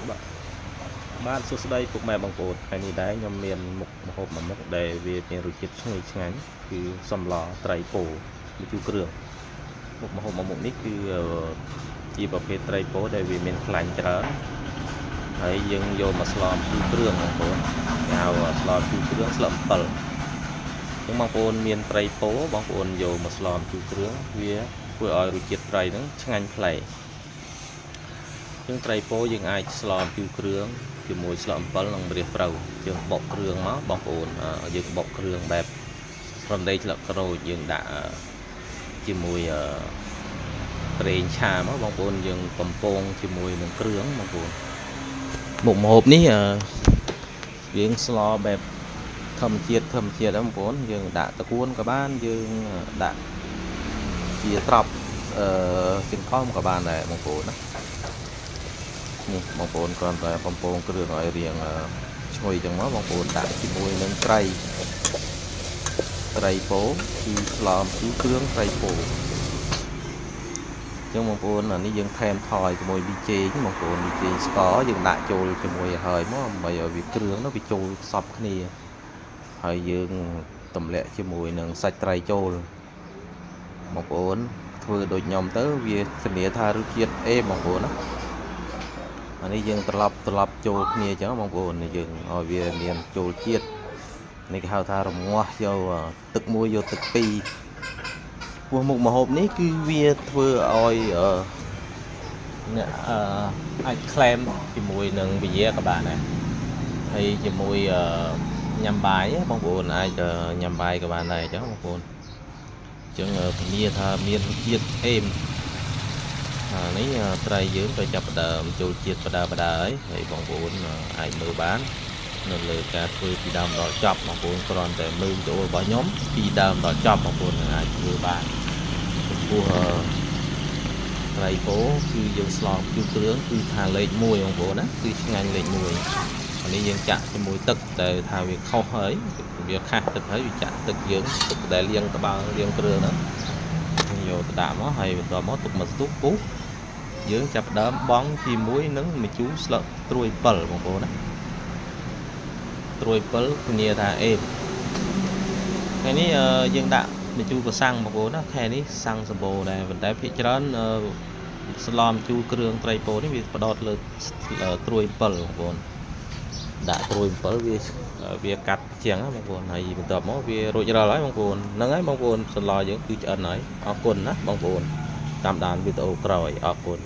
បាទបានសួស្តីពុកម៉ែបងប្អូនថ្ងៃនេះដែរខ្ញុំមានមុខម្ហូបមួយមុខដែលវាមានរសជាតិឈ្ងុយឆ្ងាញ់គឺសម្លត្រីពោម្ជូរគ្រឿងមុខម្ហូបមួយមុខនេះគឺជាប្រភេទត្រីពោដែលវាមានខ្លាញ់ច្រើនហើយយើងយកមកស្លម្ជូរគ្រឿងបងប្អូនហៅស្លម្ជូរគ្រឿងស្លឹកអំពិលអញ្ចឹងបងប្អូនមានត្រីពោបងប្អូនយកមកស្លម្ជូរគ្រឿងវាធ្វើឲ្យរសជាតិត្រីហ្នឹងឆ្ងាញ់ប្លែកយើងត្រីពោយើងអាចស្លម្ជូរគ្រឿងជាមួយស្លឹកអំពិលនិងម្រះព្រៅយើងបុកគ្រឿងមកបងប្អូនយើងបុកគ្រឿងបែបរំដេងស្លឹកក្រូចយើងដាក់ជាមួយប្រេងឆាមកបងប្អូនយើងកំពងជាមួយនឹងគ្រឿងបងប្អូនមុខម្ហូបនេះយើងស្លបែបធម្មជាតិបងប្អូនយើងដាក់តកួនក៏បានយើងដាក់ជាត្រប់ជើងខំក៏បានដែរបងប្អូនណានេះបងប្អូនគ្រាន់តែបំពងគ្រឿងឲ្យរៀងឈ្ងុយចឹងមកបងប្អូនដាក់ជាមួយនឹងត្រីពោគឺស្លម្ជូរគ្រឿងត្រីពោចឹងបងប្អូនអានេះយើងថែមថយជាមួយប៊ីចេងបងប្អូនប៊ីចេងស្ករយើងដាក់ចូលជាមួយហើយមកដើម្បីឲ្យវាគ្រឿងនោះវាចូលផ្សំគ្នាហើយយើងទម្លាក់ជាមួយនឹងសាច់ត្រីចូលបងប្អូនធ្វើដូចខ្ញុំទៅវាធានាថារសជាតិអេបងប្អូនណាអានេះយើងត្រឡប់ចូលគ្នាអញ្ចឹងបងប្អូនយើងឲ្យវាមានចូលជាតិនេះគេហៅថារងាស់យកទឹកមួយយកទឹកពីរពោះមុខម្ហូបនេះគឺវាធ្វើឲ្យអ្នកអាចក្លែមជាមួយនឹងវិញ្ញាក៏បានដែរហើយជាមួយញ៉ាំបាយបងប្អូនអាចញ៉ាំបាយក៏បានដែរអញ្ចឹងបងប្អូនអញ្ចឹងធានាថាមានរសជាតិអេមនេះត្រីយើងក៏ចាប់ផ្ដើមចូលជាតិបដាហើយបងប្អូនអាចមើលបាននៅលើការធ្វើពីដើមដល់ចប់បងប្អូនគ្រាន់តែមើលវីដេអូរបស់ខ្ញុំពីដើមដល់ចប់បងប្អូនអាចធ្វើបានចំពោះត្រីពោគឺយើងស្លម្ជូរគ្រឿងគឺថាលេខ1បងប្អូនណាគឺឆ្ងាញ់លេខ1អានេះយើងចាក់ជាមួយទឹកតែថាវាខុសហើយវាខាស់ទឹកហើយវាចាក់ទឹកយើងទឹកដែលលាងត្បាល់លាងគ្រឿងហ្នឹងយកទៅដាក់មកហើយបន្ទាប់មកទុកមកស្ទុះពុះយើងចាប់ដើមបង់ជាមួយនឹងម្ជូរស្លឹកត្រួយ7បងប្អូនណាត្រួយ7ធានាថាអេថ្ងៃនេះយើងដាក់ម្ជូរប្រសាំងបងប្អូនណាខែនេះសាំងសម្បូរដែរប៉ុន្តែភាគច្រើនស្លម្ជូរគ្រឿងត្រីពោនេះវាផ្ដោតលើត្រួយ7បងប្អូនដាក់ត្រួយ7វាកាត់ជាងបងប្អូនហើយបន្ទាប់មកវារួចរាល់ហើយបងប្អូនហ្នឹងហើយបងប្អូនសន្លយើងគឺឆ្អិនហើយអរគុណណាបងប្អូនតាមដានវីដេអូក្រោយអរគុណ